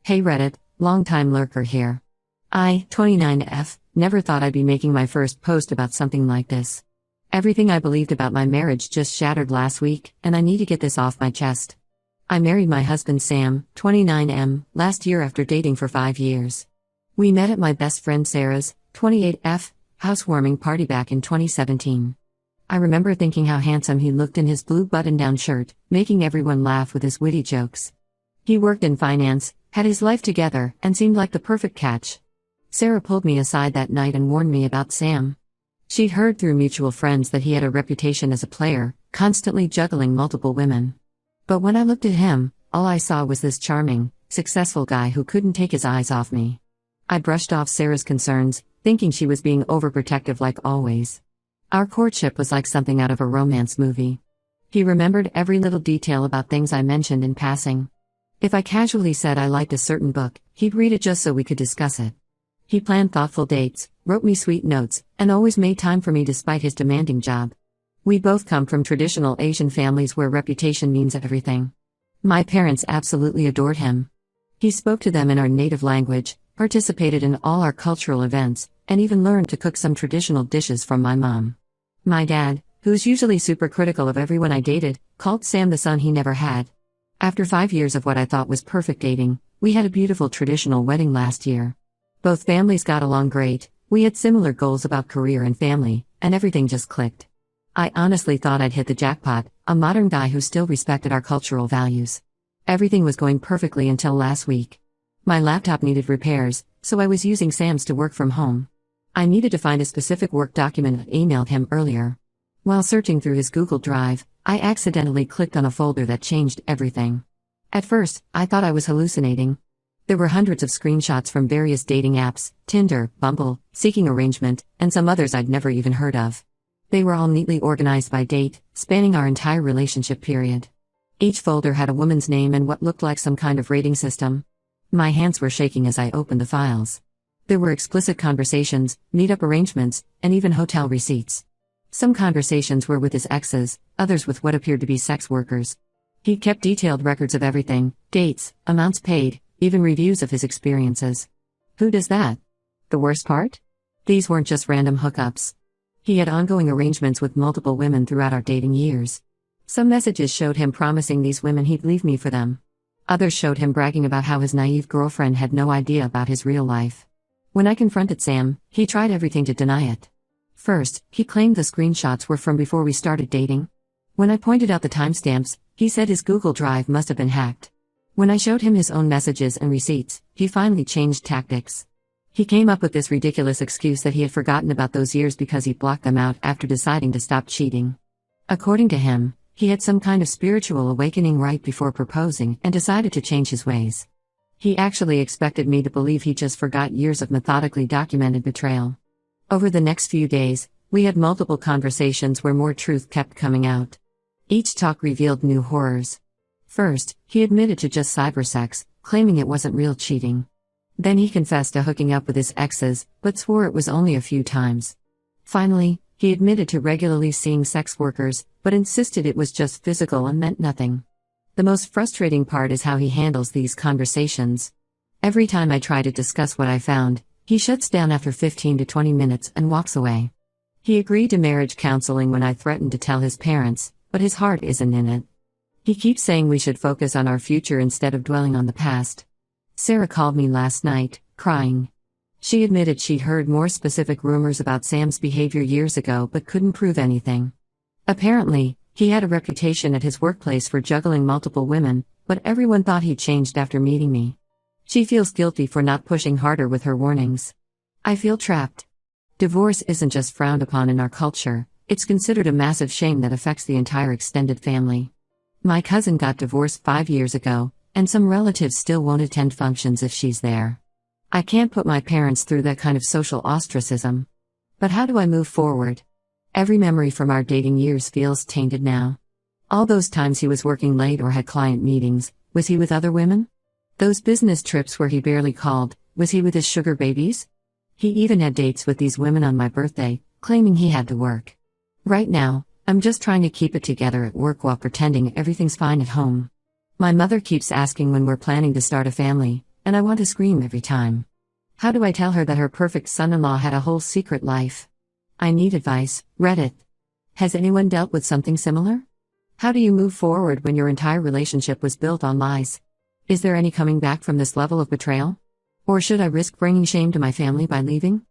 Hey Reddit, long-time lurker here. I, 29F, never thought I'd be making my first post about something like this. Everything I believed about my marriage just shattered last week, and I need to get this off my chest. I married my husband Sam, 29M, last year after dating for 5 years. We met at my best friend Sarah's, 28F, housewarming party back in 2017. I remember thinking how handsome he looked in his blue button-down shirt, making everyone laugh with his witty jokes. He worked in finance, had his life together, and seemed like the perfect catch. Sarah pulled me aside that night and warned me about Sam. She'd heard through mutual friends that he had a reputation as a player, constantly juggling multiple women. But when I looked at him, all I saw was this charming, successful guy who couldn't take his eyes off me. I brushed off Sarah's concerns, thinking she was being overprotective like always. Our courtship was like something out of a romance movie. He remembered every little detail about things I mentioned in passing. If I casually said I liked a certain book, he'd read it just so we could discuss it. He planned thoughtful dates, wrote me sweet notes, and always made time for me despite his demanding job. We both come from traditional Asian families where reputation means everything. My parents absolutely adored him. He spoke to them in our native language, participated in all our cultural events, and even learned to cook some traditional dishes from my mom. My dad, who's usually super critical of everyone I dated, called Sam the son he never had. After 5 years of what I thought was perfect dating, we had a beautiful traditional wedding last year. Both families got along great, we had similar goals about career and family, and everything just clicked. I honestly thought I'd hit the jackpot, a modern guy who still respected our cultural values. Everything was going perfectly until last week. My laptop needed repairs, so I was using Sam's to work from home. I needed to find a specific work document I emailed him earlier. While searching through his Google Drive, I accidentally clicked on a folder that changed everything. At first, I thought I was hallucinating. There were hundreds of screenshots from various dating apps, Tinder, Bumble, Seeking Arrangement, and some others I'd never even heard of. They were all neatly organized by date, spanning our entire relationship period. Each folder had a woman's name and what looked like some kind of rating system. My hands were shaking as I opened the files. There were explicit conversations, meet-up arrangements, and even hotel receipts. Some conversations were with his exes, others with what appeared to be sex workers. He kept detailed records of everything, dates, amounts paid, even reviews of his experiences. Who does that? The worst part? These weren't just random hookups. He had ongoing arrangements with multiple women throughout our dating years. Some messages showed him promising these women he'd leave me for them. Others showed him bragging about how his naive girlfriend had no idea about his real life. When I confronted Sam, he tried everything to deny it. First, he claimed the screenshots were from before we started dating. When I pointed out the timestamps, he said his Google Drive must have been hacked. When I showed him his own messages and receipts, he finally changed tactics. He came up with this ridiculous excuse that he had forgotten about those years because he blocked them out after deciding to stop cheating. According to him, he had some kind of spiritual awakening right before proposing and decided to change his ways. He actually expected me to believe he just forgot years of methodically documented betrayal. Over the next few days, we had multiple conversations where more truth kept coming out. Each talk revealed new horrors. First, he admitted to just cybersex, claiming it wasn't real cheating. Then he confessed to hooking up with his exes, but swore it was only a few times. Finally, he admitted to regularly seeing sex workers, but insisted it was just physical and meant nothing. The most frustrating part is how he handles these conversations. Every time I try to discuss what I found, he shuts down after 15 to 20 minutes and walks away. He agreed to marriage counseling when I threatened to tell his parents, but his heart isn't in it. He keeps saying we should focus on our future instead of dwelling on the past. Sarah called me last night, crying. She admitted she'd heard more specific rumors about Sam's behavior years ago but couldn't prove anything. Apparently, he had a reputation at his workplace for juggling multiple women, but everyone thought he'd changed after meeting me. She feels guilty for not pushing harder with her warnings. I feel trapped. Divorce isn't just frowned upon in our culture, it's considered a massive shame that affects the entire extended family. My cousin got divorced 5 years ago, and some relatives still won't attend functions if she's there. I can't put my parents through that kind of social ostracism. But how do I move forward? Every memory from our dating years feels tainted now. All those times he was working late or had client meetings, was he with other women? Those business trips where he barely called, was he with his sugar babies? He even had dates with these women on my birthday, claiming he had to work. Right now, I'm just trying to keep it together at work while pretending everything's fine at home. My mother keeps asking when we're planning to start a family, and I want to scream every time. How do I tell her that her perfect son-in-law had a whole secret life? I need advice. Reddit. Has anyone dealt with something similar? How do you move forward when your entire relationship was built on lies? Is there any coming back from this level of betrayal? Or should I risk bringing shame to my family by leaving?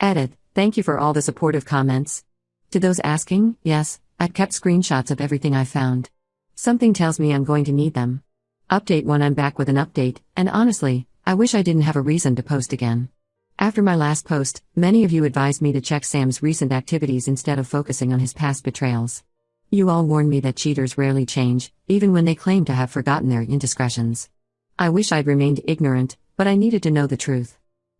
Edit. Thank you for all the supportive comments. To those asking, yes, I've kept screenshots of everything I've found. Something tells me I'm going to need them. Update 1. I'm back with an update, and honestly, I wish I didn't have a reason to post again. After my last post, many of you advised me to check Sam's recent activities instead of focusing on his past betrayals. You all warned me that cheaters rarely change, even when they claim to have forgotten their indiscretions. I wish I'd remained ignorant, but I needed to know the truth.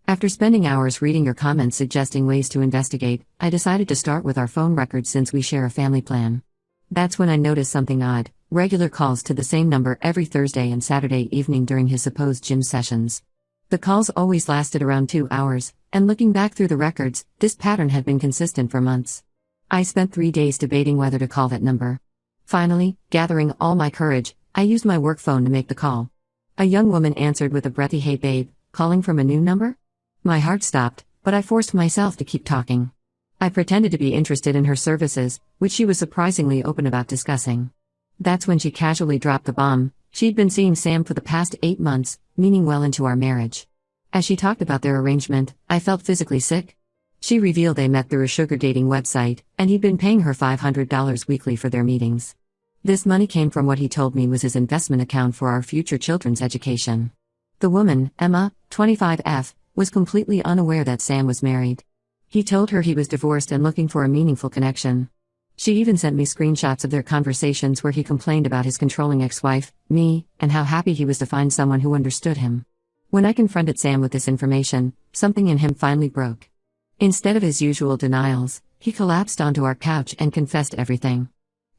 After spending hours reading your comments suggesting ways to investigate, I decided to start with our phone records since we share a family plan. That's when I noticed something odd: regular calls to the same number every Thursday and Saturday evening during his supposed gym sessions. The calls always lasted around 2 hours, and looking back through the records, this pattern had been consistent for months. I spent 3 days debating whether to call that number. Finally, gathering all my courage, I used my work phone to make the call. A young woman answered with a breathy "Hey babe, calling from a new number?" My heart stopped, but I forced myself to keep talking. I pretended to be interested in her services, which she was surprisingly open about discussing. That's when she casually dropped the bomb. She'd been seeing Sam for the past 8 months, meaning well into our marriage. As she talked about their arrangement, I felt physically sick. She revealed they met through a sugar dating website, and he'd been paying her $500 weekly for their meetings. This money came from what he told me was his investment account for our future children's education. The woman, Emma, 25F, was completely unaware that Sam was married. He told her he was divorced and looking for a meaningful connection. She even sent me screenshots of their conversations where he complained about his controlling ex-wife, me, and how happy he was to find someone who understood him. When I confronted Sam with this information, something in him finally broke. Instead of his usual denials, he collapsed onto our couch and confessed everything.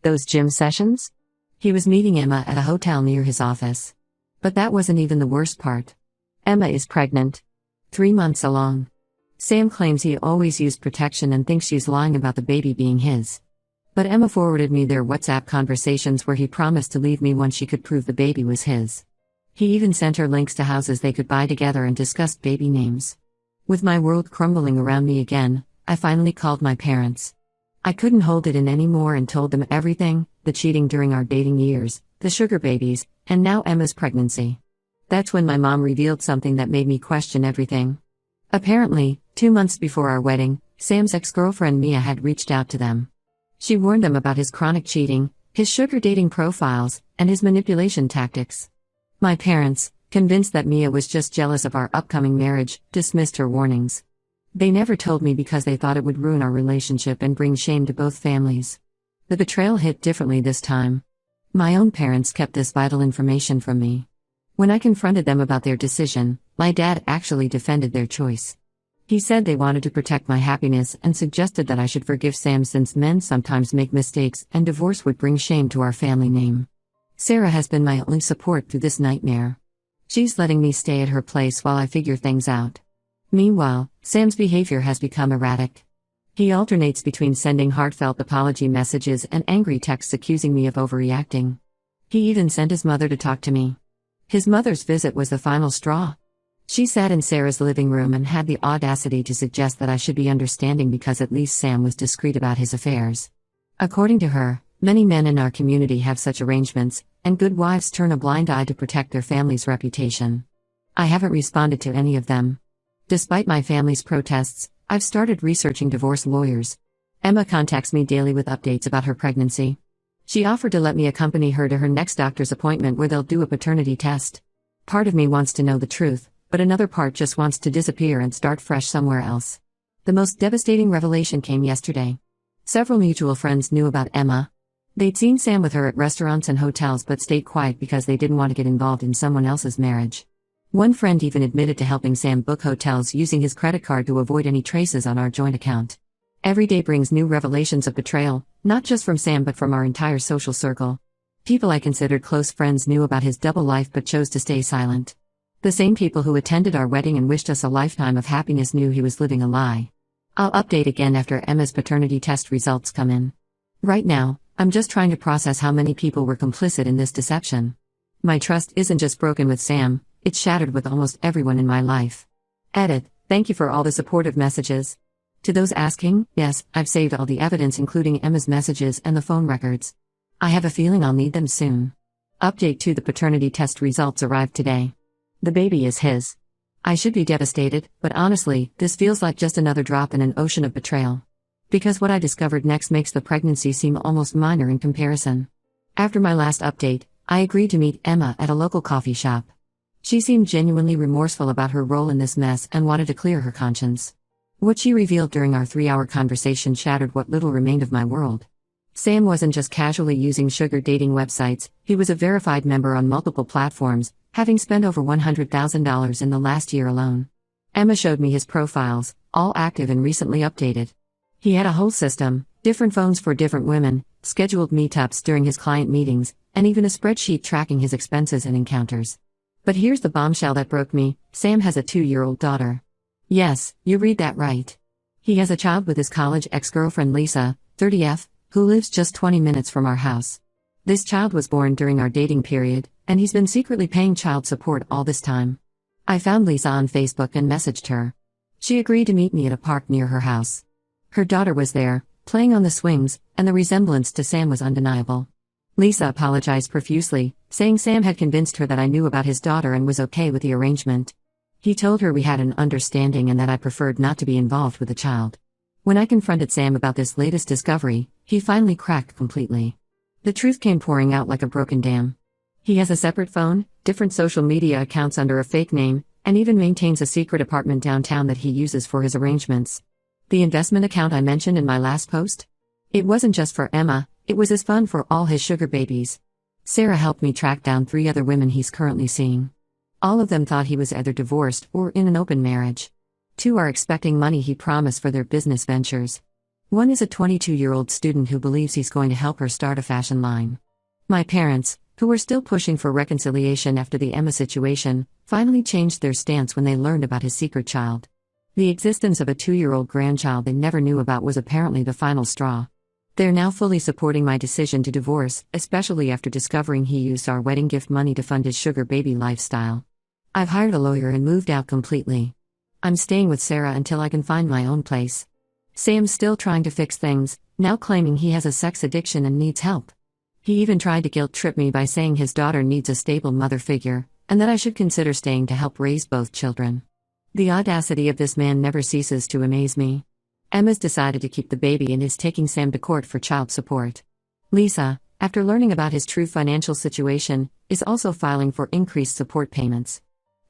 Those gym sessions? He was meeting Emma at a hotel near his office. But that wasn't even the worst part. Emma is pregnant. 3 months along. Sam claims he always used protection and thinks she's lying about the baby being his. But Emma forwarded me their WhatsApp conversations where he promised to leave me once she could prove the baby was his. He even sent her links to houses they could buy together and discussed baby names. With my world crumbling around me again, I finally called my parents. I couldn't hold it in anymore and told them everything: the cheating during our dating years, the sugar babies, and now Emma's pregnancy. That's when my mom revealed something that made me question everything. Apparently, 2 months before our wedding, Sam's ex-girlfriend Mia had reached out to them. She warned them about his chronic cheating, his sugar dating profiles, and his manipulation tactics. My parents, convinced that Mia was just jealous of our upcoming marriage, dismissed her warnings. They never told me because they thought it would ruin our relationship and bring shame to both families. The betrayal hit differently this time. My own parents kept this vital information from me. When I confronted them about their decision, my dad actually defended their choice. He said they wanted to protect my happiness and suggested that I should forgive Sam since men sometimes make mistakes and divorce would bring shame to our family name. Sarah has been my only support through this nightmare. She's letting me stay at her place while I figure things out. Meanwhile, Sam's behavior has become erratic. He alternates between sending heartfelt apology messages and angry texts accusing me of overreacting. He even sent his mother to talk to me. His mother's visit was the final straw. She sat in Sarah's living room and had the audacity to suggest that I should be understanding because at least Sam was discreet about his affairs. According to her, many men in our community have such arrangements, and good wives turn a blind eye to protect their family's reputation. I haven't responded to any of them. Despite my family's protests, I've started researching divorce lawyers. Emma contacts me daily with updates about her pregnancy. She offered to let me accompany her to her next doctor's appointment where they'll do a paternity test. Part of me wants to know the truth, but another part just wants to disappear and start fresh somewhere else. The most devastating revelation came yesterday. Several mutual friends knew about Emma. They'd seen Sam with her at restaurants and hotels but stayed quiet because they didn't want to get involved in someone else's marriage. One friend even admitted to helping Sam book hotels using his credit card to avoid any traces on our joint account. Every day brings new revelations of betrayal, not just from Sam but from our entire social circle. People I considered close friends knew about his double life but chose to stay silent. The same people who attended our wedding and wished us a lifetime of happiness knew he was living a lie. I'll update again after Emma's paternity test results come in. Right now, I'm just trying to process how many people were complicit in this deception. My trust isn't just broken with Sam, It's shattered with almost everyone in my life. Edit. Thank you for all the supportive messages. To those asking, yes, I've saved all the evidence including Emma's messages and the phone records. I have a feeling I'll need them soon. Update 2: the paternity test results arrived today. The baby is his. I should be devastated, but honestly, this feels like just another drop in an ocean of betrayal. Because what I discovered next makes the pregnancy seem almost minor in comparison. After my last update, I agreed to meet Emma at a local coffee shop. She seemed genuinely remorseful about her role in this mess and wanted to clear her conscience. What she revealed during our 3-hour conversation shattered what little remained of my world. Sam wasn't just casually using sugar dating websites, he was a verified member on multiple platforms, having spent over $100,000 in the last year alone. Emma showed me his profiles, all active and recently updated. He had a whole system, different phones for different women, scheduled meetups during his client meetings, and even a spreadsheet tracking his expenses and encounters. But here's the bombshell that broke me: Sam has a 2-year-old daughter. Yes, you read that right. He has a child with his college ex-girlfriend Lisa, 30F, who lives just 20 minutes from our house. This child was born during our dating period, and he's been secretly paying child support all this time. I found Lisa on Facebook and messaged her. She agreed to meet me at a park near her house. Her daughter was there, playing on the swings, and the resemblance to Sam was undeniable. Lisa apologized profusely, saying Sam had convinced her that I knew about his daughter and was okay with the arrangement. He told her we had an understanding and that I preferred not to be involved with the child. When I confronted Sam about this latest discovery, he finally cracked completely. The truth came pouring out like a broken dam. He has a separate phone, different social media accounts under a fake name, and even maintains a secret apartment downtown that he uses for his arrangements. The investment account I mentioned in my last post? It wasn't just for Emma, it was his fund for all his sugar babies. Sarah helped me track down 3 other women he's currently seeing. All of them thought he was either divorced or in an open marriage. 2 are expecting money he promised for their business ventures. 1 is a 22-year-old student who believes he's going to help her start a fashion line. My parents, who were still pushing for reconciliation after the Emma situation, finally changed their stance when they learned about his secret child. The existence of a 2-year-old grandchild they never knew about was apparently the final straw. They're now fully supporting my decision to divorce, especially after discovering he used our wedding gift money to fund his sugar baby lifestyle. I've hired a lawyer and moved out completely. I'm staying with Sarah until I can find my own place. Sam's still trying to fix things, now claiming he has a sex addiction and needs help. He even tried to guilt-trip me by saying his daughter needs a stable mother figure, and that I should consider staying to help raise both children. The audacity of this man never ceases to amaze me. Emma's decided to keep the baby and is taking Sam to court for child support. Lisa, after learning about his true financial situation, is also filing for increased support payments.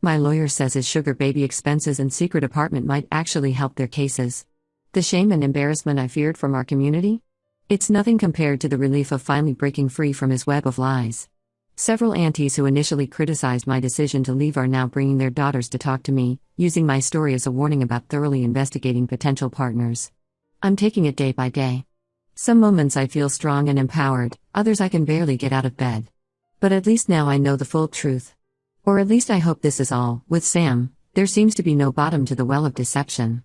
My lawyer says his sugar baby expenses and secret apartment might actually help their cases. The shame and embarrassment I feared from our community? It's nothing compared to the relief of finally breaking free from his web of lies. Several aunties who initially criticized my decision to leave are now bringing their daughters to talk to me, using my story as a warning about thoroughly investigating potential partners. I'm taking it day by day. Some moments I feel strong and empowered, others I can barely get out of bed. But at least now I know the full truth. Or at least I hope this is all. With Sam, there seems to be no bottom to the well of deception.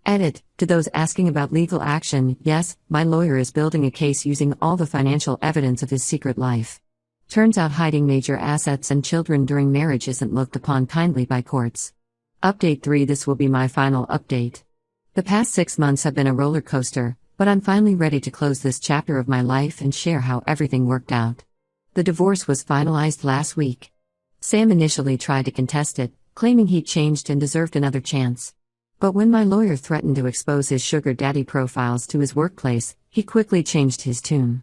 Edit. To those asking about legal action, yes, my lawyer is building a case using all the financial evidence of his secret life. Turns out hiding major assets and children during marriage isn't looked upon kindly by courts. Update 3: This will be my final update. The past 6 months have been a roller coaster, but I'm finally ready to close this chapter of my life and share how everything worked out. The divorce was finalized last week. Sam initially tried to contest it, claiming he'd changed and deserved another chance. But when my lawyer threatened to expose his sugar daddy profiles to his workplace, he quickly changed his tune.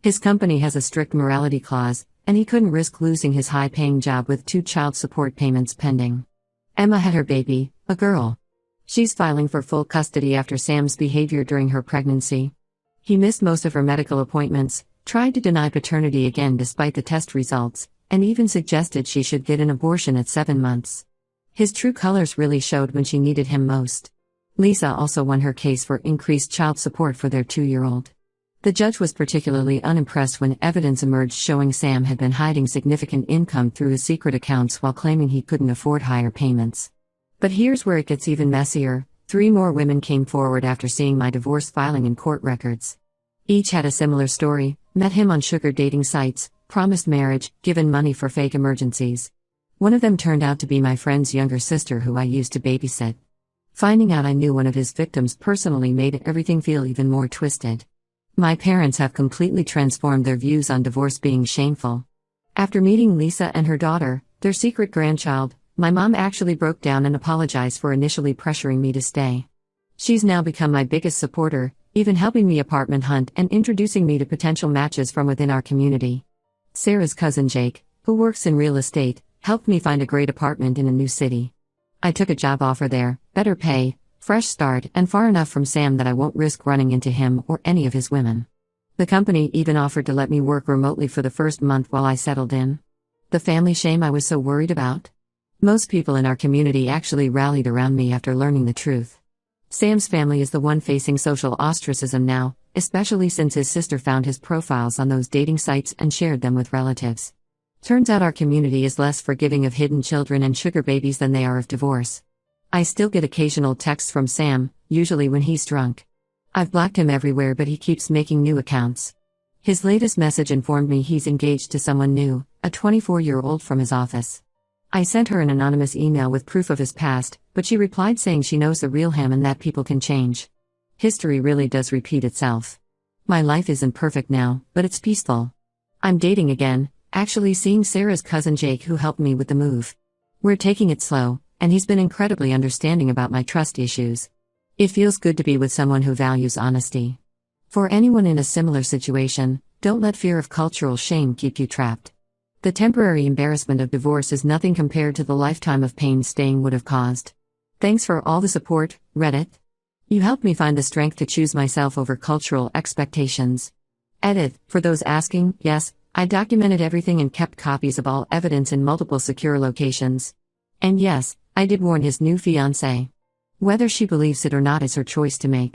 His company has a strict morality clause, and he couldn't risk losing his high-paying job with 2 child support payments pending. Emma had her baby, a girl. She's filing for full custody after Sam's behavior during her pregnancy. He missed most of her medical appointments, tried to deny paternity again despite the test results, and even suggested she should get an abortion at 7 months. His true colors really showed when she needed him most. Lisa also won her case for increased child support for their 2-year-old. The judge was particularly unimpressed when evidence emerged showing Sam had been hiding significant income through his secret accounts while claiming he couldn't afford higher payments. But here's where it gets even messier: 3 more women came forward after seeing my divorce filing in court records. Each had a similar story: met him on sugar dating sites, promised marriage, given money for fake emergencies. One of them turned out to be my friend's younger sister who I used to babysit. Finding out I knew one of his victims personally made everything feel even more twisted. My parents have completely transformed their views on divorce being shameful. After meeting Lisa and her daughter, their secret grandchild, my mom actually broke down and apologized for initially pressuring me to stay. She's now become my biggest supporter, even helping me apartment hunt and introducing me to potential matches from within our community. Sarah's cousin Jake, who works in real estate, helped me find a great apartment in a new city. I took a job offer there, better pay, fresh start, and far enough from Sam that I won't risk running into him or any of his women. The company even offered to let me work remotely for the first month while I settled in. The family shame I was so worried about? Most people in our community actually rallied around me after learning the truth. Sam's family is the one facing social ostracism now, especially since his sister found his profiles on those dating sites and shared them with relatives. Turns out our community is less forgiving of hidden children and sugar babies than they are of divorce. I still get occasional texts from Sam, usually when he's drunk. I've blocked him everywhere, but he keeps making new accounts. His latest message informed me he's engaged to someone new, a 24-year-old from his office. I sent her an anonymous email with proof of his past, but she replied saying she knows the real him and that people can change. History really does repeat itself. My life isn't perfect now, but it's peaceful. I'm dating again, actually seeing Sarah's cousin Jake, who helped me with the move. We're taking it slow, and he's been incredibly understanding about my trust issues. It feels good to be with someone who values honesty. For anyone in a similar situation, don't let fear of cultural shame keep you trapped. The temporary embarrassment of divorce is nothing compared to the lifetime of pain staying would have caused. Thanks for all the support, Reddit. You helped me find the strength to choose myself over cultural expectations. Edit, for those asking, yes, I documented everything and kept copies of all evidence in multiple secure locations. And yes, I did warn his new fiancée. Whether she believes it or not is her choice to make.